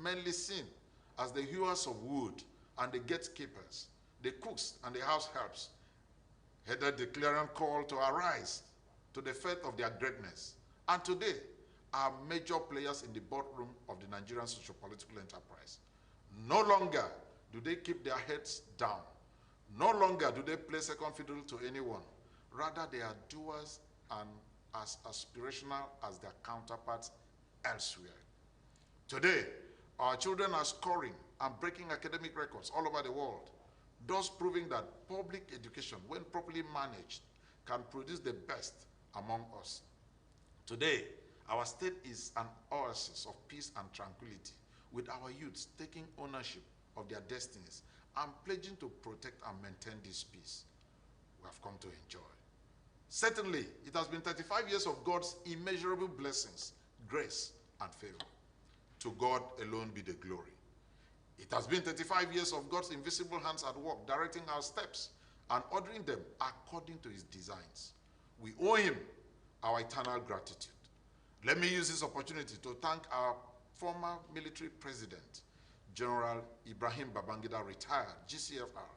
mainly seen as the hewers of wood and the gatekeepers, the cooks and the house helps, headed the clarion call to arise to the faith of their greatness, and today are major players in the boardroom of the Nigerian socio-political enterprise. No longer do they keep their heads down. No longer do they play second fiddle to anyone. Rather, they are doers and as aspirational as their counterparts elsewhere. Today, our children are scoring and breaking academic records all over the world, thus proving that public education, when properly managed, can produce the best among us. Today, our state is an oasis of peace and tranquility, with our youths taking ownership of their destinies and pledging to protect and maintain this peace we have come to enjoy. Certainly, it has been 35 years of God's immeasurable blessings, grace, and favor. To God alone be the glory. It has been 35 years of God's invisible hands at work, directing our steps and ordering them according to his designs. We owe him our eternal gratitude. Let me use this opportunity to thank our former military president, General Ibrahim Babangida, retired, GCFR,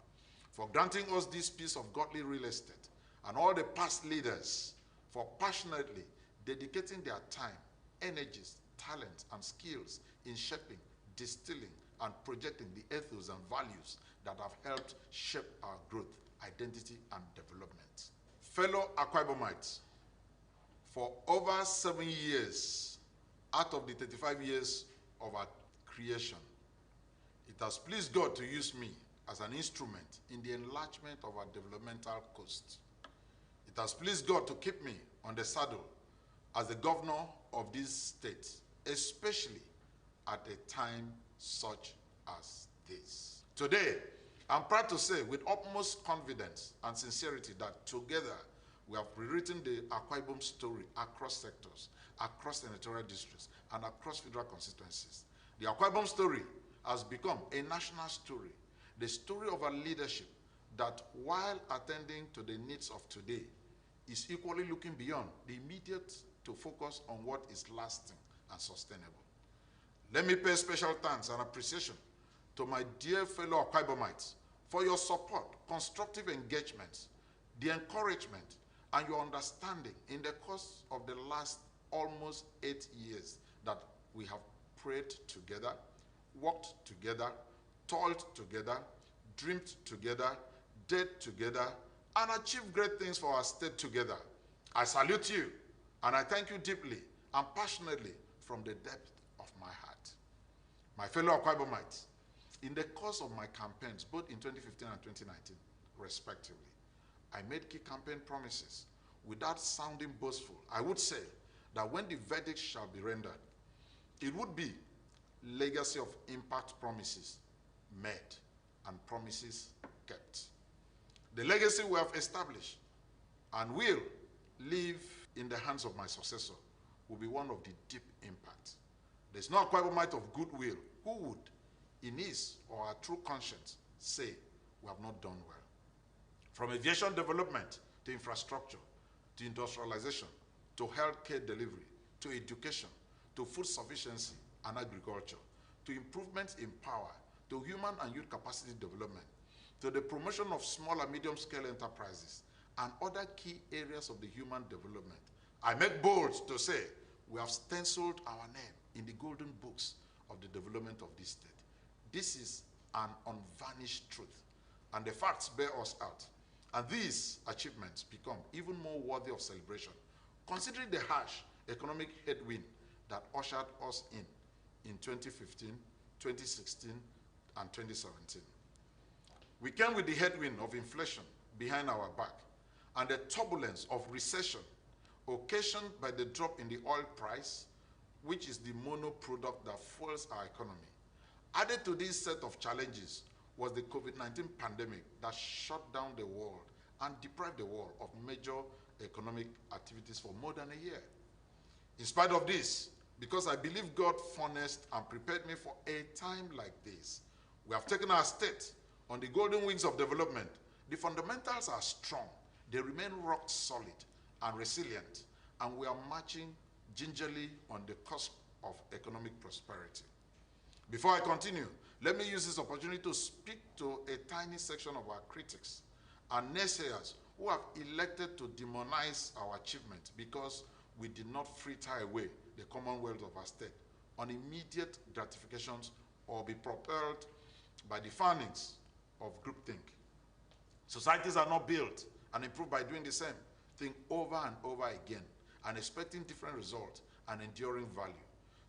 for granting us this piece of godly real estate, and all the past leaders for passionately dedicating their time, energies, talents, and skills in shaping, distilling, and projecting the ethos and values that have helped shape our growth, identity, and development. Fellow Akwa Ibomites, for over 7 years out of the 35 years of our creation, it has pleased God to use me as an instrument in the enlargement of our developmental coast. It has pleased God to keep me on the saddle as the governor of this state, especially at a time such as this. Today, I'm proud to say with utmost confidence and sincerity that together we have rewritten the Akwa Ibom story across sectors, across senatorial districts, and across federal constituencies. The Akwa Ibom story has become a national story, the story of a leadership that, while attending to the needs of today, is equally looking beyond the immediate to focus on what is lasting and sustainable. Let me pay special thanks and appreciation to my dear fellow Akwa Ibomites for your support, constructive engagement, the encouragement, and your understanding in the course of the last almost 8 years that we have prayed together, worked together, toiled together, dreamed together, did together, and achieved great things for our state together. I salute you, and I thank you deeply and passionately from the depth of my heart. My fellow Akwa Ibomites, in the course of my campaigns, both in 2015 and 2019, respectively, I made key campaign promises. Without sounding boastful, I would say that when the verdict shall be rendered, it would be legacy of impact promises made and promises kept. The legacy we have established and will leave in the hands of my successor will be one of the deep impact. There's no Akwa Ibomite of goodwill who would, in his or her true conscience, say we have not done well. From aviation development to infrastructure, to industrialization, to healthcare delivery, to education, to food sufficiency and agriculture, to improvements in power, to human and youth capacity development, to the promotion of small and medium-scale enterprises, and other key areas of the human development. I make bold to say we have stenciled our name in the golden books of the development of this state. This is an unvarnished truth, and the facts bear us out. And these achievements become even more worthy of celebration, considering the harsh economic headwind that ushered us in 2015, 2016, and 2017. We came with the headwind of inflation behind our back and the turbulence of recession occasioned by the drop in the oil price, which is the mono product that fuels our economy. Added to this set of challenges was the COVID-19 pandemic that shut down the world and deprived the world of major economic activities for more than a year. In spite of this, because I believe God furnished and prepared me for a time like this, we have taken our state on the golden wings of development. The fundamentals are strong. They remain rock solid and resilient, and we are marching gingerly on the cusp of economic prosperity. Before I continue, let me use this opportunity to speak to a tiny section of our critics and naysayers who have elected to demonize our achievement because we did not fritter away the commonwealth of our state on immediate gratifications or be propelled by the fannings of groupthink. Societies are not built and improved by doing the same thing over and over again and expecting different results and enduring value.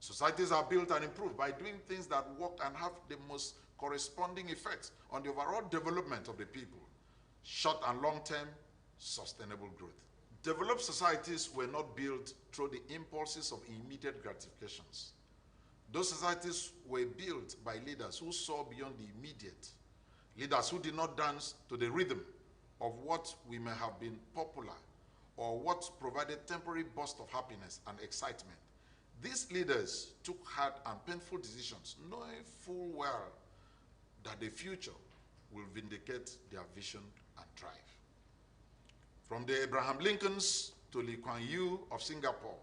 Societies are built and improved by doing things that work and have the most corresponding effects on the overall development of the people, short and long-term sustainable growth. Developed societies were not built through the impulses of immediate gratifications. Those societies were built by leaders who saw beyond the immediate, leaders who did not dance to the rhythm of what we may have been popular or what provided temporary burst of happiness and excitement. These leaders took hard and painful decisions, knowing full well that the future will vindicate their vision and drive. From the Abraham Lincolns to Lee Kuan Yew of Singapore,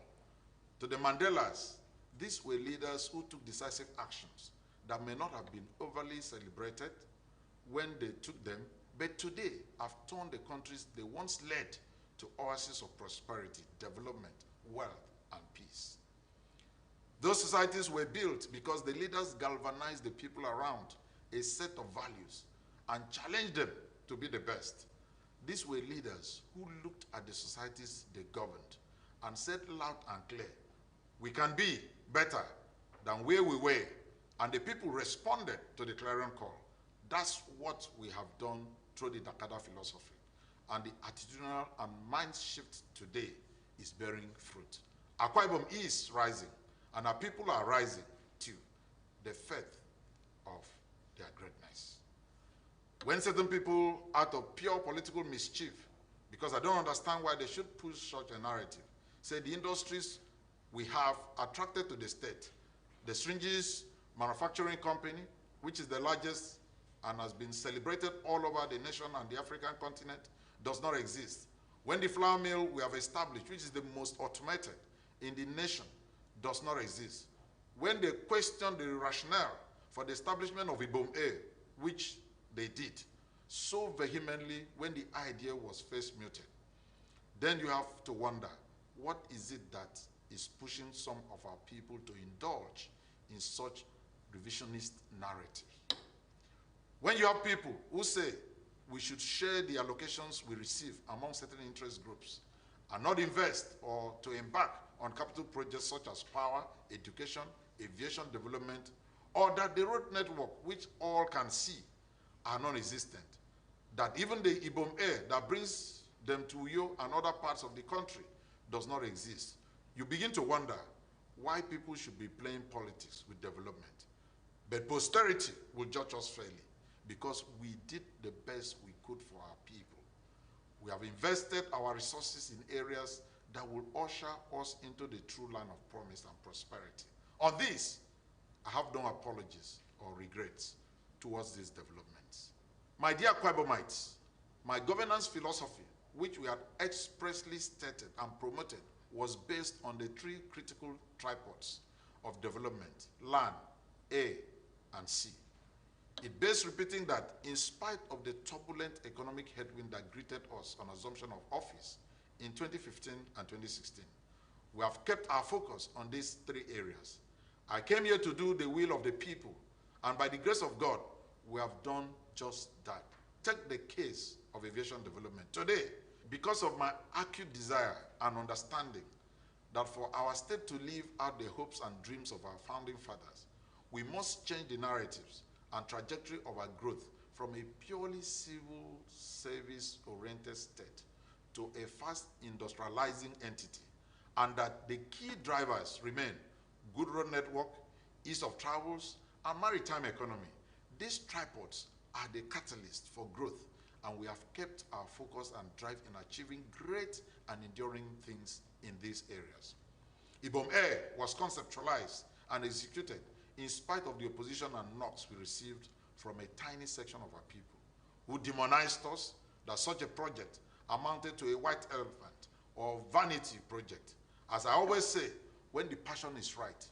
to the Mandelas, these were leaders who took decisive actions that may not have been overly celebrated when they took them, but today have turned the countries they once led to oases of prosperity, development, wealth, and peace. Those societies were built because the leaders galvanized the people around a set of values and challenged them to be the best. These were leaders who looked at the societies they governed and said loud and clear, we can be better than where we were, and the people responded to the clarion call. That's what we have done through the Dakada philosophy, and the attitudinal and mind shift today is bearing fruit. Akwa Ibom is rising, and our people are rising to the faith of their greatness. When certain people, out of pure political mischief, because I don't understand why they should push such a narrative, say the industries we have attracted to the state, the Stringy's Manufacturing Company, which is the largest and has been celebrated all over the nation and the African continent, does not exist. When the flour mill we have established, which is the most automated in the nation, does not exist. When they questioned the rationale for the establishment of Ibom A, which they did so vehemently when the idea was first mooted, then you have to wonder, what is it that is pushing some of our people to indulge in such revisionist narrative? When you have people who say we should share the allocations we receive among certain interest groups and not invest or to embark on capital projects such as power, education, aviation development, or that the road network, which all can see, are non-existent, that even the Ibom Air that brings them to Uyo and other parts of the country does not exist, you begin to wonder why people should be playing politics with development. But posterity will judge us fairly because we did the best we could for our people. We have invested our resources in areas that will usher us into the true land of promise and prosperity. On this, I have no apologies or regrets towards these developments. My dear Akwa Ibomites, my governance philosophy, which we had expressly stated and promoted, was based on the three critical tripods of development: land, air, and sea. It bears repeating that in spite of the turbulent economic headwind that greeted us on assumption of office in 2015 and 2016, we have kept our focus on these three areas. I came here to do the will of the people, and by the grace of God, we have done just that. Take the case of aviation development. Today, because of my acute desire and understanding that for our state to live out the hopes and dreams of our founding fathers, we must change the narratives and trajectory of our growth from a purely civil service-oriented state to a fast industrializing entity, and that the key drivers remain good road network, ease of travels, and maritime economy. These tripods are the catalyst for growth, and we have kept our focus and drive in achieving great and enduring things in these areas. Ibom Air was conceptualized and executed in spite of the opposition and knocks we received from a tiny section of our people, who demonized us that such a project amounted to a white elephant or vanity project. As I always say, when the passion is right,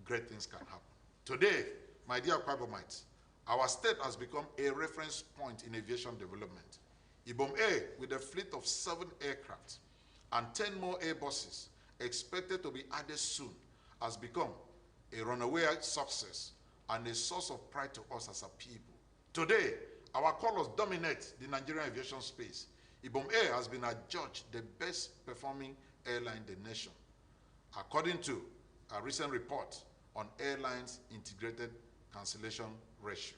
great things can happen. Today, My dear Kwabomites, our state has become a reference point in aviation development. Ibom Air, with a fleet of 7 aircraft and 10 more Airbuses expected to be added soon, has become a runaway success and a source of pride to us as a people. Today, our colors dominate the Nigerian aviation space. Ibom Air has been adjudged the best performing airline in the nation, according to a recent report on airlines integrated cancellation ratio.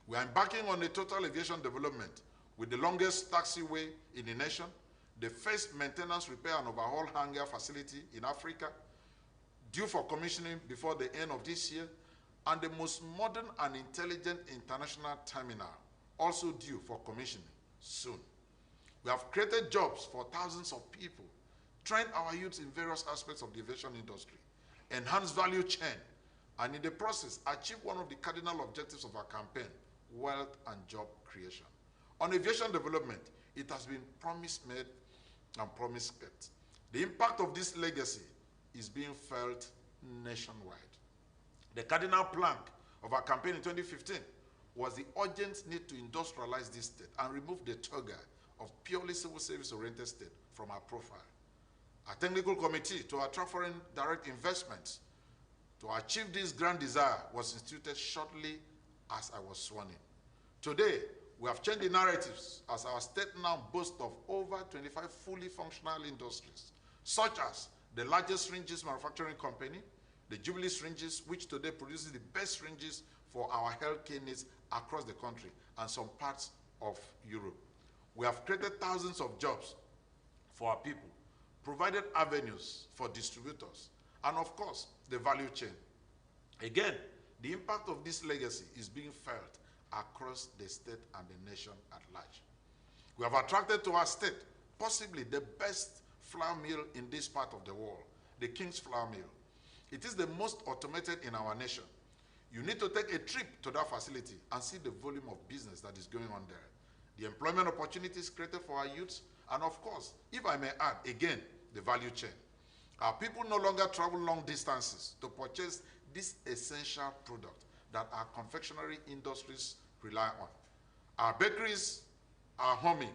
We are embarking on a total aviation development with the longest taxiway in the nation, the first maintenance, repair, and overhaul hangar facility in Africa, due for commissioning before the end of this year, and the most modern and intelligent international terminal, also due for commissioning soon. We have created jobs for thousands of people, trained our youths in various aspects of the aviation industry, enhanced value chain, and in the process, achieved one of the cardinal objectives of our campaign, wealth and job creation. On aviation development, it has been promise made and promise kept. The impact of this legacy is being felt nationwide. The cardinal plank of our campaign in 2015 was the urgent need to industrialize this state and remove the toga of purely civil service-oriented state from our profile. A technical committee to attract foreign direct investments to achieve this grand desire was instituted shortly as I was sworn in. Today, we have changed the narratives as our state now boasts of over 25 fully functional industries, such as the largest syringes manufacturing company, the Jubilee Syringes, which today produces the best syringes for our healthcare needs across the country and some parts of Europe. We have created thousands of jobs for our people, provided avenues for distributors, and of course, the value chain. Again, the impact of this legacy is being felt across the state and the nation at large. We have attracted to our state possibly the best flour mill in this part of the world, the King's Flour Mill. It is the most automated in our nation. You need to take a trip to that facility and see the volume of business that is going on there, the employment opportunities created for our youths, and of course, if I may add again, the value chain. Our people no longer travel long distances to purchase this essential product that our confectionery industries rely on. Our bakeries are humming.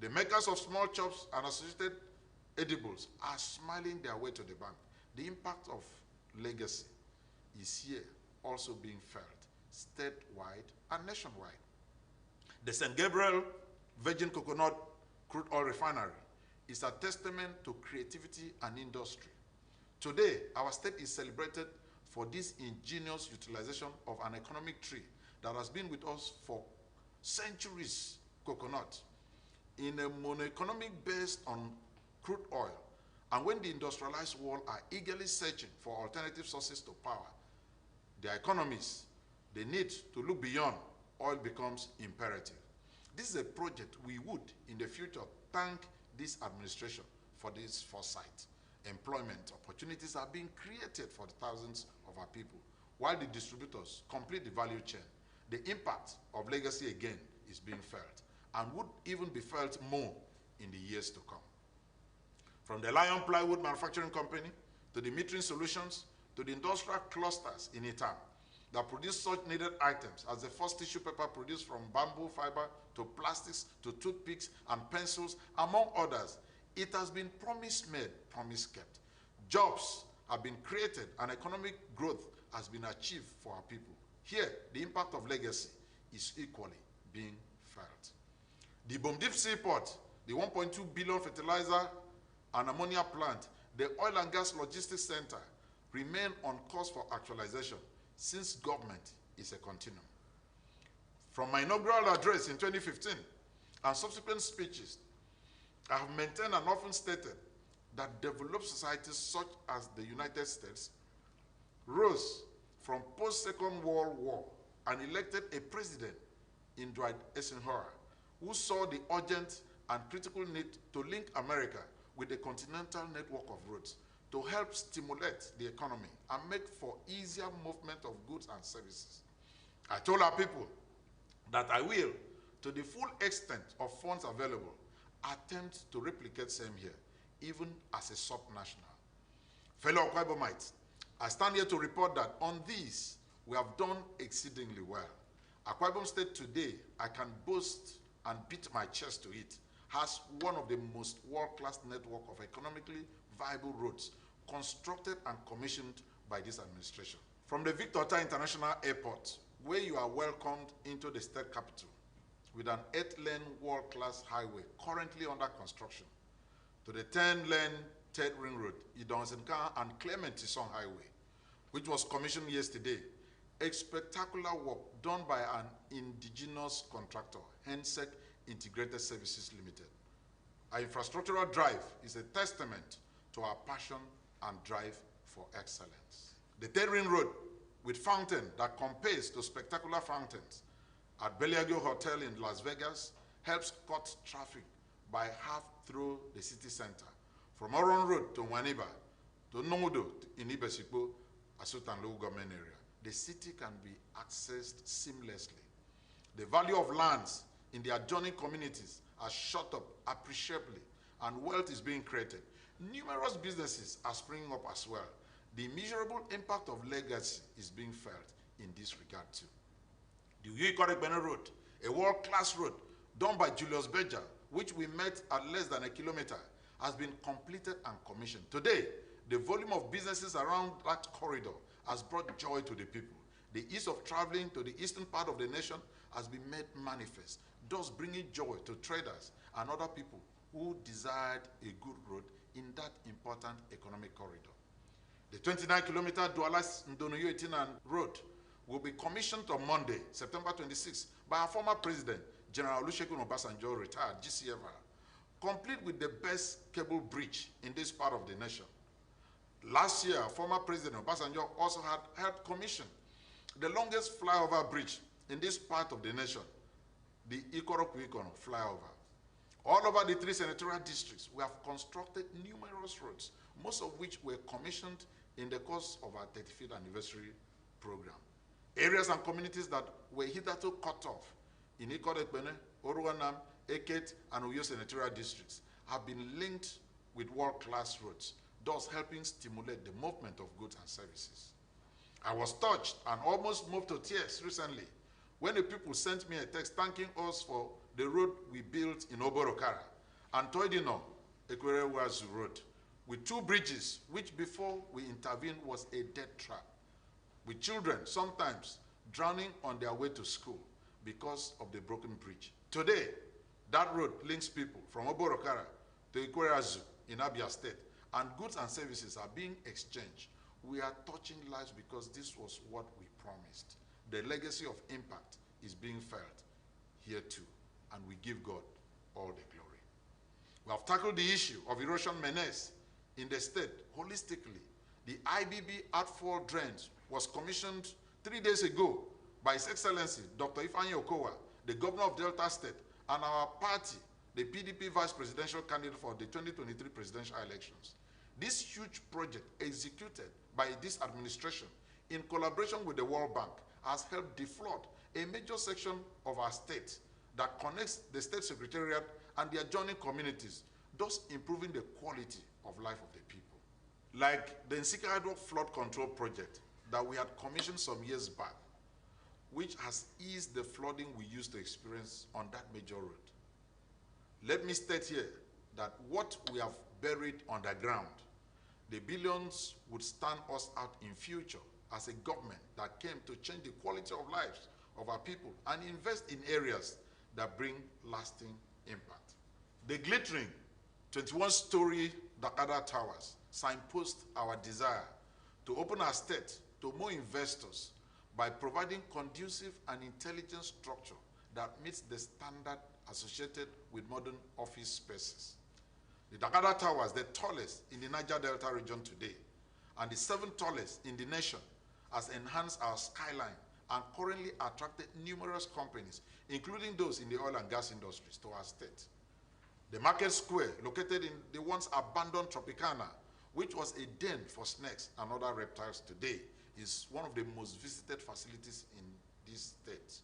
The makers of small chops and associated edibles are smiling their way to the bank. The impact of legacy is here also being felt statewide and nationwide. The St. Gabriel Virgin Coconut Crude Oil Refinery is a testament to creativity and industry. Today, our state is celebrated for this ingenious utilization of an economic tree that has been with us for centuries, coconut, in a mono-economic based on crude oil. And when the industrialized world are eagerly searching for alternative sources to power their economies, the need to look beyond oil becomes imperative. This is a project we would, in the future, thank this administration for this foresight. Employment opportunities are being created for the thousands of our people, while the distributors complete the value chain. The impact of legacy again is being felt and would even be felt more in the years to come. From the Lion Plywood Manufacturing Company to the metering solutions to the industrial clusters in Itam that produce such needed items as the first tissue paper produced from bamboo fiber to plastics to toothpicks and pencils, among others, it has been promise made, promise kept. Jobs have been created and economic growth has been achieved for our people. Here, the impact of legacy is equally being felt. The Ibom Deep Seaport, the 1.2 billion fertilizer and ammonia plant, the oil and gas logistics center remain on course for actualization since government is a continuum. From my inaugural address in 2015 and subsequent speeches, I have maintained and often stated that developed societies such as the United States rose from post-Second World War and elected a president in Dwight Eisenhower who saw the urgent and critical need to link America with a continental network of roads to help stimulate the economy and make for easier movement of goods and services. I told our people that I will, to the full extent of funds available, attempt to replicate same here, even as a subnational. Fellow Okwabomites, I stand here to report that on these We have done exceedingly well. Akwa Ibom State today, I can boast and beat my chest to it, has one of the most world-class network of economically viable roads constructed and commissioned by this administration. From the Victor Ota International Airport, where you are welcomed into the state capital with an 8-lane world-class highway currently under construction, to the 10-lane Third Ring Road, Idonsenka and Clement Tison Highway, which was commissioned yesterday, a spectacular work done by an indigenous contractor, Hensec Integrated Services Limited. Our infrastructural drive is a testament to our passion and drive for excellence. The Third Ring Road, with fountain that compares to spectacular fountains at Bellagio Hotel in Las Vegas, helps cut traffic by half through the city center, from Oron Road to Waniba, to Nongudo in Ibesikpo, Asutan local government area. The city can be accessed seamlessly. The value of lands in the adjoining communities has shot up appreciably, and wealth is being created. Numerous businesses are springing up as well. The measurable impact of legacy is being felt in this regard too. The Uyui-Korekbene Road, a world-class road done by Julius Berger, which we met at less than a kilometer, has been completed and commissioned. Today, the volume of businesses around that corridor has brought joy to the people. The ease of traveling to the eastern part of the nation has been made manifest, thus bringing joy to traders and other people who desired a good road in that important economic corridor. The 29-kilometer Douala-Ndonoyo-Etinan Road will be commissioned on Monday, September 26, by our former president, General Olusegun Obasanjo, retired, GCFR, complete with the best cable bridge in this part of the nation. Last year, former President Obasanjo also had helped commission the longest flyover bridge in this part of the nation, the Ikoroku-Ikono flyover. All over the 3 senatorial districts, we have constructed numerous roads, most of which were commissioned in the course of our 35th anniversary program. Areas and communities that were hitherto cut off in Ikoroku-Ekpene, Oruanam, Eket, and Uyo senatorial districts have been linked with world-class roads, thus helping stimulate the movement of goods and services. I was touched and almost moved to tears recently when the people sent me a text thanking us for the road we built in Oborokara and Toidino, Ekwerewazu Road, with 2 bridges, which before we intervened was a death trap, with children sometimes drowning on their way to school because of the broken bridge. Today, that road links people from Oborokara to Ekwerewazu in Abia State, and goods and services are being exchanged. We are touching lives because this was what we promised. The legacy of impact is being felt here too, and we give God all the glory. We have tackled the issue of erosion menace in the state holistically. The IBB outfall drains was commissioned 3 days ago by His Excellency Dr. Ifeanyi Okowa, the governor of Delta State, and our party, the PDP vice presidential candidate for the 2023 presidential elections. This huge project executed by this administration in collaboration with the World Bank has helped deflood a major section of our state that connects the state secretariat and the adjoining communities, thus improving the quality of life of the people. Like the Nsikado flood control project that we had commissioned some years back, which has eased the flooding we used to experience on that major road. Let me state here that what we have buried underground, the billions would stand us out in future as a government that came to change the quality of lives of our people and invest in areas that bring lasting impact. The glittering 21-story Dakada Towers signpost our desire to open our state to more investors by providing conducive and intelligent structure that meets the standard associated with modern office spaces. The Dakada Towers, the tallest in the Niger Delta region today, and the 7th tallest in the nation, has enhanced our skyline and currently attracted numerous companies, including those in the oil and gas industries, to our state. The Market Square, located in the once abandoned Tropicana, which was a den for snakes and other reptiles today, is one of the most visited facilities in this state.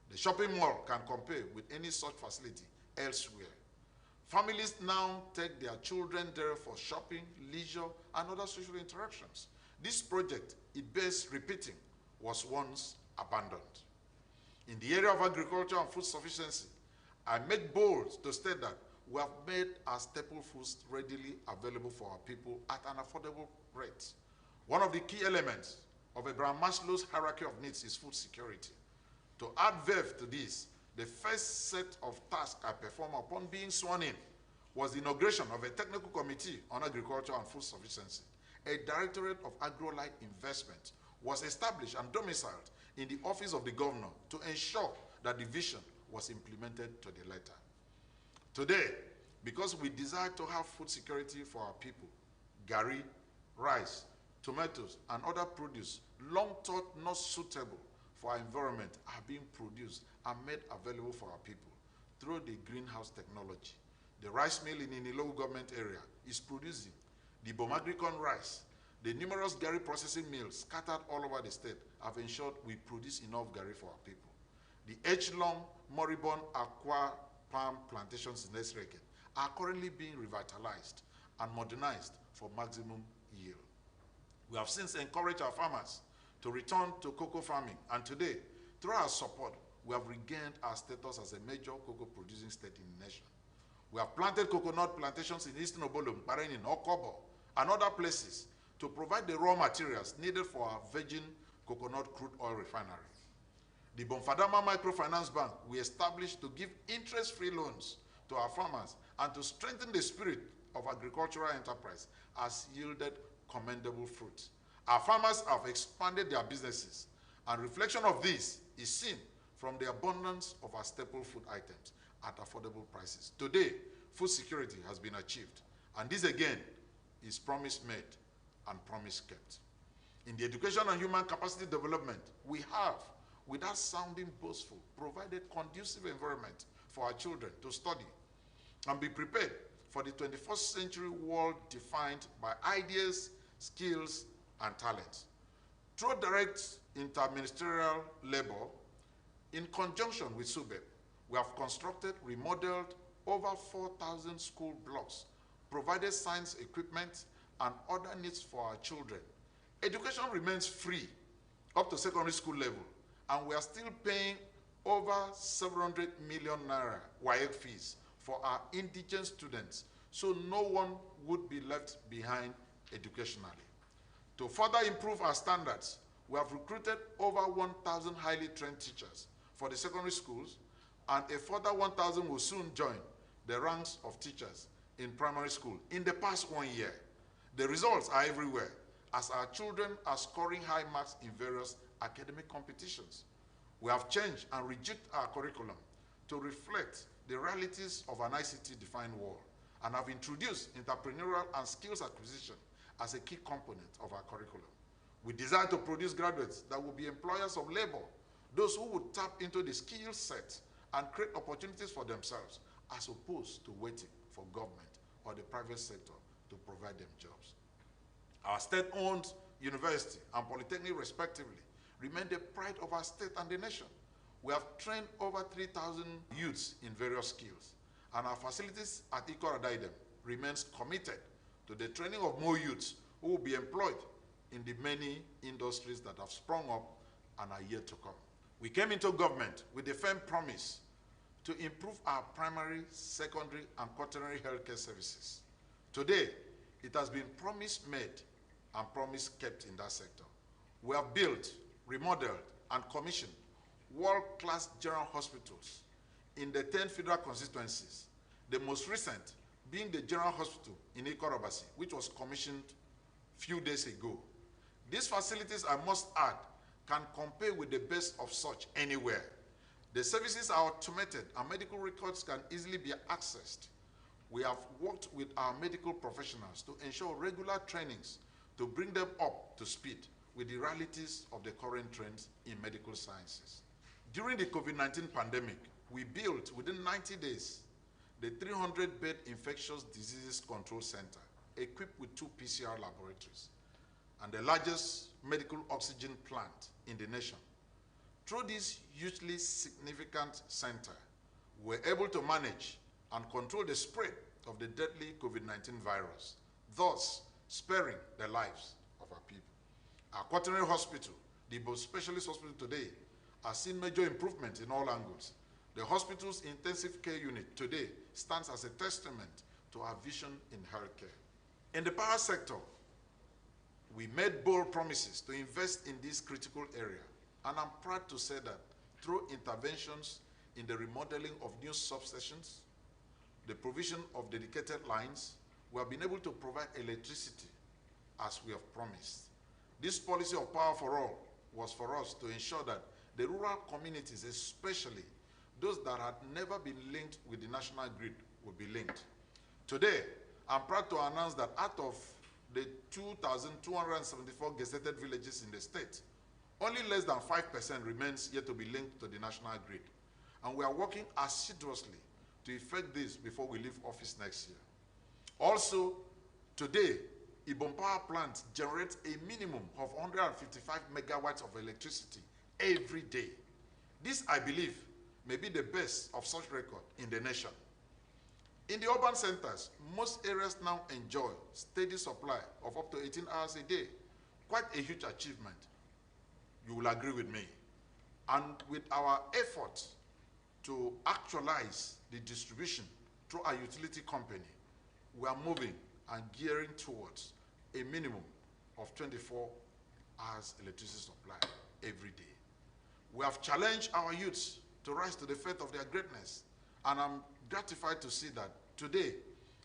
The shopping mall can compare with any such facility elsewhere. Families now take their children there for shopping, leisure, and other social interactions. This project, it bears repeating, was once abandoned. In the area of agriculture and food sufficiency, I make bold to state that we have made our staple foods readily available for our people at an affordable rate. One of the key elements of Abraham Maslow's hierarchy of needs is food security. To add verve to this, the first set of tasks I performed upon being sworn in was the inauguration of a technical committee on agriculture and food sufficiency. A directorate of agro-like investment was established and domiciled in the office of the governor to ensure that the vision was implemented to the letter. Today, because we desire to have food security for our people, garri, rice, tomatoes, and other produce long thought not suitable for our environment are being produced and made available for our people through the greenhouse technology. The rice mill in Inilowu government area is producing the Bomagricon rice. The numerous garri processing mills scattered all over the state have ensured we produce enough garri for our people. The H-Long, Moribond, Aqua palm plantations in Esreke are currently being revitalized and modernized for maximum yield. We have since encouraged our farmers to return to cocoa farming, and today, through our support, we have regained our status as a major cocoa producing state in the nation. We have planted coconut plantations in Eastern Obolom, Barenin, Okobo, and other places to provide the raw materials needed for our virgin coconut crude oil refinery. The Bonfadama Microfinance Bank we established to give interest-free loans to our farmers and to strengthen the spirit of agricultural enterprise has yielded commendable fruit. Our farmers have expanded their businesses, and reflection of this is seen from the abundance of our staple food items at affordable prices. Today, food security has been achieved, and this again is promise made and promise kept. In the education and human capacity development, we have, without sounding boastful, provided conducive environment for our children to study and be prepared for the 21st century world defined by ideas, skills, and talents. Through direct interministerial labor, in conjunction with SUBEP, we have constructed, remodeled over 4,000 school blocks, provided science equipment and other needs for our children. Education remains free up to secondary school level, and we are still paying over 700 million naira WAEC fees for our indigent students, so no one would be left behind educationally. To further improve our standards, we have recruited over 1,000 highly trained teachers for the secondary schools, and a further 1,000 will soon join the ranks of teachers in primary school in the past 1 year. The results are everywhere, as our children are scoring high marks in various academic competitions. We have changed and rejigged our curriculum to reflect the realities of an ICT-defined world, and have introduced entrepreneurial and skills acquisition as a key component of our curriculum. We desire to produce graduates that will be employers of labor, those who would tap into the skill set and create opportunities for themselves, as opposed to waiting for government or the private sector to provide them jobs. Our state-owned university and polytechnic, respectively, remain the pride of our state and the nation. We have trained over 3,000 youths in various skills, and our facilities at Ikorodaidem remains committed to the training of more youths who will be employed in the many industries that have sprung up and are yet to come. We came into government with a firm promise to improve our primary, secondary, and quaternary healthcare services. Today, it has been promise made and promise kept in that sector. We have built, remodeled, and commissioned world-class general hospitals in the 10 federal constituencies, the most recent being the General Hospital in Ikorobasi, which was commissioned few days ago. These facilities, I must add, can compare with the best of such anywhere. The services are automated and medical records can easily be accessed. We have worked with our medical professionals to ensure regular trainings to bring them up to speed with the realities of the current trends in medical sciences. During the COVID-19 pandemic, we built within 90 days the 300-bed infectious diseases control center, equipped with 2 PCR laboratories, and the largest medical oxygen plant in the nation. Through this hugely significant center, we're able to manage and control the spread of the deadly COVID-19 virus, thus sparing the lives of our people. Our quaternary hospital, The Igbo Specialist Hospital today has seen major improvement in all angles. The hospital's intensive care unit today stands as a testament to our vision in healthcare. In the power sector, we made bold promises to invest in this critical area, and I'm proud to say that through interventions in the remodeling of new substations, the provision of dedicated lines, we have been able to provide electricity as we have promised. This policy of power for all was for us to ensure that the rural communities, especially those that had never been linked with the national grid, will be linked. Today, I'm proud to announce that out of the 2,274 gazetted villages in the state, only less than 5% remains yet to be linked to the national grid. And we are working assiduously to effect this before we leave office next year. Also, today, Ibom Power Plant generates a minimum of 155 megawatts of electricity every day. This, I believe, may be the best of such record in the nation. In the urban centers, most areas now enjoy steady supply of up to 18 hours a day. Quite a huge achievement. You will agree with me. And with our efforts to actualize the distribution through our utility company, we are moving and gearing towards a minimum of 24 hours electricity supply every day. We have challenged our youths to rise to the fate of their greatness, and I'm gratified to see that today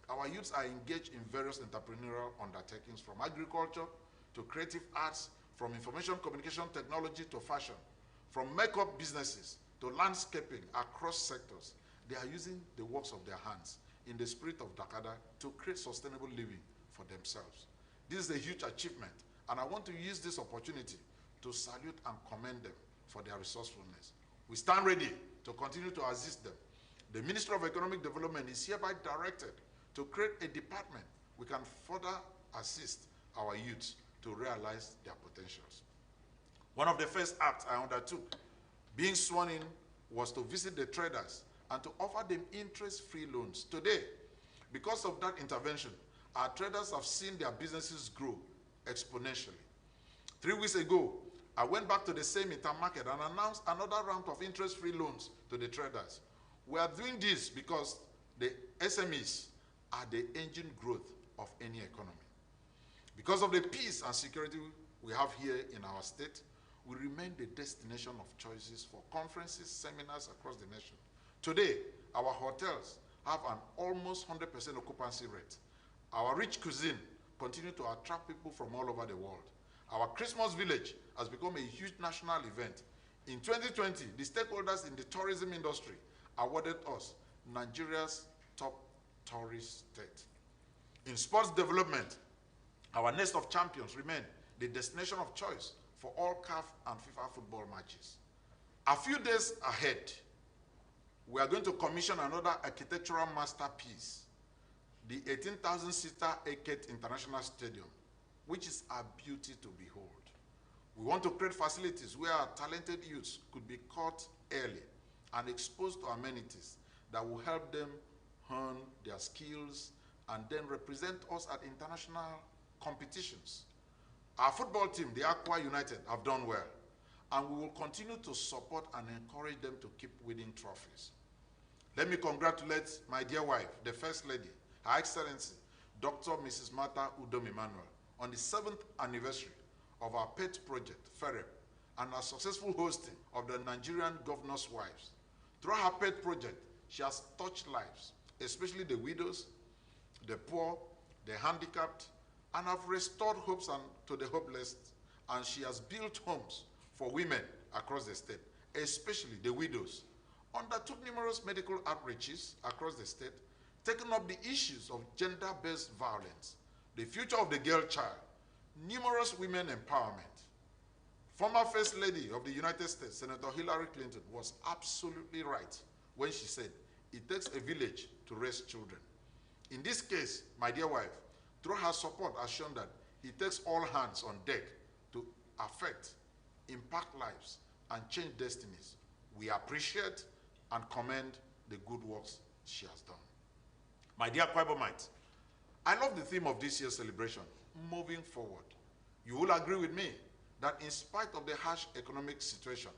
our youths are engaged in various entrepreneurial undertakings, from agriculture to creative arts, from information communication technology to fashion, from makeup businesses to landscaping across sectors. They are using the works of their hands in the spirit of Dakada to create sustainable living for themselves. This is a huge achievement, and I want to use this opportunity to salute and commend them for their resourcefulness. We stand ready to continue to assist them. The Ministry of Economic Development is hereby directed to create a department we can further assist our youths to realize their potentials. One of the first acts I undertook, being sworn in, was to visit the traders and to offer them interest-free loans. Today, because of that intervention, our traders have seen their businesses grow exponentially. 3 weeks ago, I went back to the same intermarket and announced another round of interest-free loans to the traders. We are doing this because the SMEs are the engine growth of any economy. Because of the peace and security we have here in our state, we remain the destination of choices for conferences, seminars across the nation. Today, our hotels have an almost 100% occupancy rate. Our rich cuisine continues to attract people from all over the world. Our Christmas village has become a huge national event. In 2020, the stakeholders in the tourism industry awarded us Nigeria's top tourist state. In sports development, our nest of champions remain the destination of choice for all CAF and FIFA football matches. A few days ahead, we are going to commission another architectural masterpiece, the 18,000-seater Eket International Stadium, which is a beauty to behold. We want to create facilities where our talented youths could be caught early and exposed to amenities that will help them hone their skills and then represent us at international competitions. Our football team, the Aqua United, have done well, and we will continue to support and encourage them to keep winning trophies. Let me congratulate my dear wife, the First Lady, Her Excellency, Dr. Mrs. Martha Udom Emmanuel, on the 7th anniversary of our pet project, FEREP, and our successful hosting of the Nigerian Governor's Wives. Through her pet project, she has touched lives, especially the widows, the poor, the handicapped, and have restored hopes to the hopeless, and she has built homes for women across the state, especially the widows. Undertook numerous medical outreaches across the state, taking up the issues of gender-based violence, the future of the girl child, numerous women empowerment. Former First Lady of the United States, Senator Hillary Clinton, was absolutely right when she said, it takes a village to raise children. In this case, my dear wife, through her support, has shown that it takes all hands on deck to affect, impact lives, and change destinies. We appreciate and commend the good works she has done. My dear Kwaibomites, I love the theme of this year's celebration, moving forward. You will agree with me that in spite of the harsh economic situation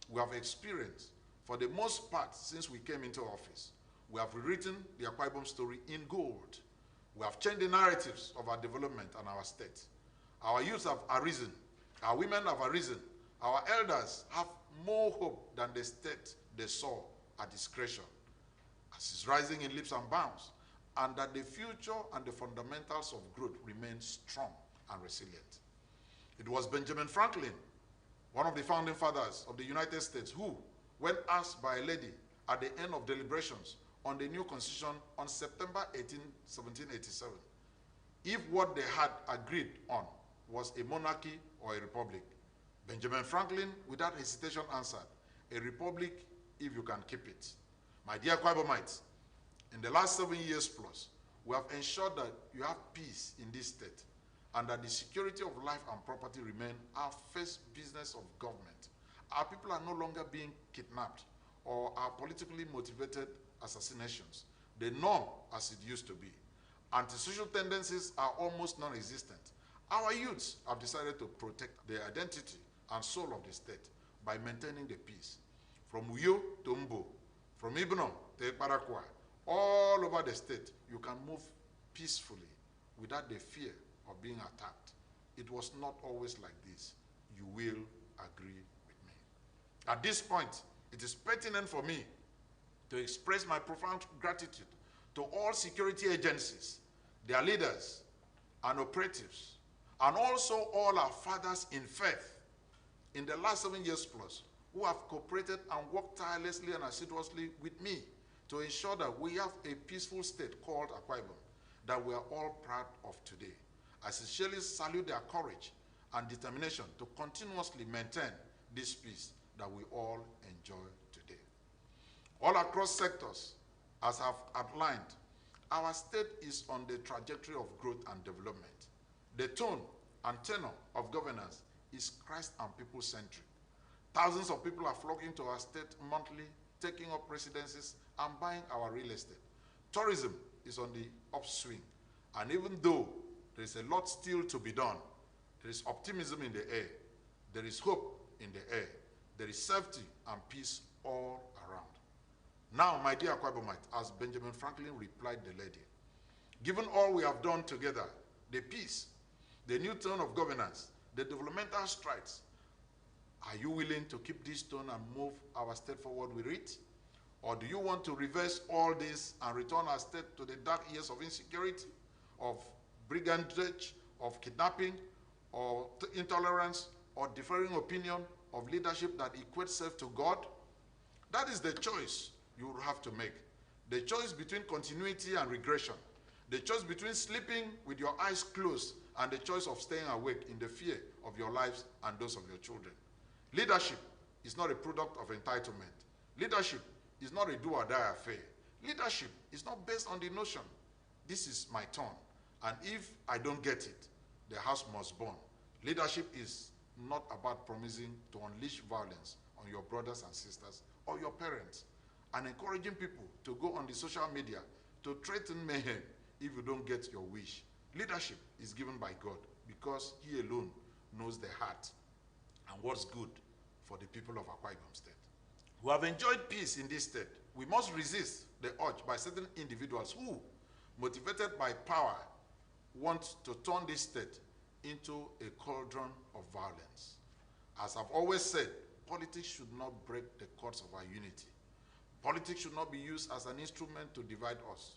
we have experienced for the most part since we came into office, we have rewritten the Akwa Ibom story in gold. We have changed the narratives of our development and our state. Our youth have arisen. Our women have arisen. Our elders have more hope than the state they saw at discretion, as is rising in leaps and bounds, and that the future and the fundamentals of growth remain strong and resilient. It was Benjamin Franklin, one of the founding fathers of the United States, who, when asked by a lady at the end of deliberations on the new constitution on September 18, 1787, if what they had agreed on was a monarchy or a republic, Benjamin Franklin, without hesitation, answered, "A republic if you can keep it." My dear Akwa Ibomites, in the last 7 years plus, we have ensured that you have peace in this state and that the security of life and property remain our first business of government. Our people are no longer being kidnapped or are politically motivated assassinations, the norm as it used to be. Antisocial tendencies are almost non-existent. Our youths have decided to protect the identity and soul of the state by maintaining the peace. From Uyo to Mbo, from Ibnom to Ekparakwa, all over the state, you can move peacefully without the fear of being attacked. It was not always like this. You will agree with me. At this point, it is pertinent for me to express my profound gratitude to all security agencies, their leaders and operatives, and also all our fathers in faith in the last 7 years plus who have cooperated and worked tirelessly and assiduously with me to ensure that we have a peaceful state called Akwa Ibom that we are all proud of today. I sincerely salute their courage and determination to continuously maintain this peace that we all enjoy today. All across sectors, as I've outlined, our state is on the trajectory of growth and development. The tone and tenor of governance is Christ and people-centric. Thousands of people are flocking to our state monthly, taking up residences and buying our real estate. Tourism is on the upswing, and even though there is a lot still to be done, there is optimism in the air, there is hope in the air, there is safety and peace all around. Now, my dear Akwa Ibomite, as Benjamin Franklin replied the lady, given all we have done together, the peace, the new tone of governance, the developmental strides, are you willing to keep this tone and move our state forward with it? Or do you want to reverse all this and return our state to the dark years of insecurity, of brigandage, of kidnapping, or intolerance, or differing opinion, of leadership that equates self to God? That is the choice you will have to make. The choice between continuity and regression. The choice between sleeping with your eyes closed and the choice of staying awake in the fear of your lives and those of your children. Leadership is not a product of entitlement. Leadership is not a do-or-die affair. Leadership is not based on the notion, this is my turn, and if I don't get it, the house must burn. Leadership is not about promising to unleash violence on your brothers and sisters or your parents and encouraging people to go on the social media to threaten mayhem if you don't get your wish. Leadership is given by God because He alone knows the heart and what's good for the people of Akwa Ibom State. We have enjoyed peace in this state. We must resist the urge by certain individuals who, motivated by power, want to turn this state into a cauldron of violence. As I've always said, politics should not break the cords of our unity. Politics should not be used as an instrument to divide us.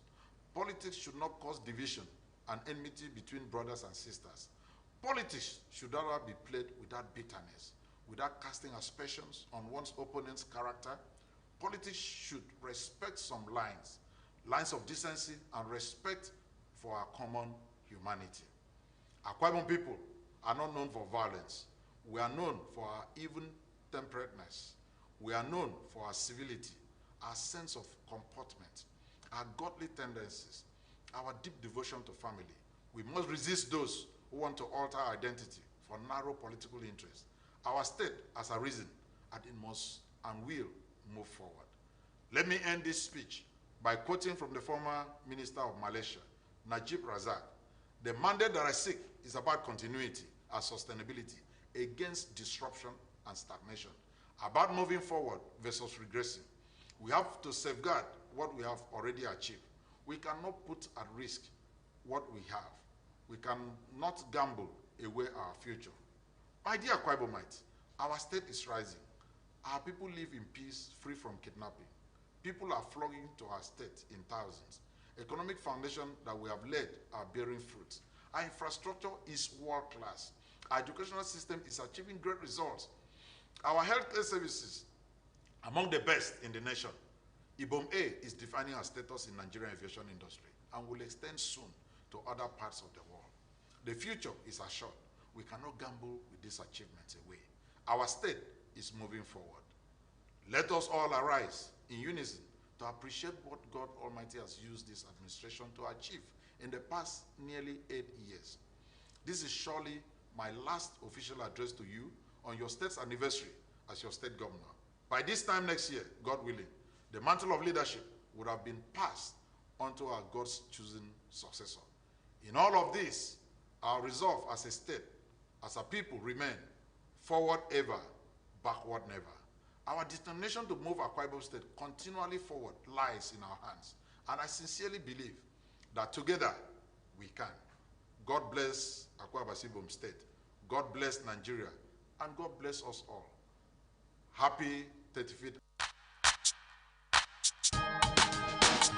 Politics should not cause division and enmity between brothers and sisters. Politics should rather be played without bitterness, without casting aspersions on one's opponent's character. Politics should respect some lines of decency and respect for our common humanity. Akwa Ibom people are not known for violence. We are known for our even-temperateness. We are known for our civility, our sense of comportment, our godly tendencies, our deep devotion to family. We must resist those who want to alter our identity for narrow political interests. Our state has arisen, and it must and will move forward. Let me end this speech by quoting from the former Minister of Malaysia, Najib Razak. The mandate that I seek is about continuity and sustainability, against disruption and stagnation, about moving forward versus regressing. We have to safeguard what we have already achieved. We cannot put at risk what we have. We cannot gamble away our future. My dear Akwa Ibomites, our state is rising. Our people live in peace, free from kidnapping. People are flocking to our state in thousands. Economic foundation that we have laid are bearing fruit. Our infrastructure is world-class. Our educational system is achieving great results. Our healthcare services, among the best in the nation. IBOM A is defining our status in Nigerian aviation industry and will extend soon to other parts of the world. The future is assured. We cannot gamble with these achievements away. Our state is moving forward. Let us all arise in unison to appreciate what God Almighty has used this administration to achieve in the past nearly 8 years. This is surely my last official address to you on your state's anniversary as your state governor. By this time next year, God willing, the mantle of leadership would have been passed onto our God's chosen successor. In all of this, our resolve as a state, as a people remain forward ever, backward never. Our determination to move Akwa Ibom State continually forward lies in our hands. And I sincerely believe that together we can. God bless Akwa Ibom State. God bless Nigeria. And God bless us all. Happy 35th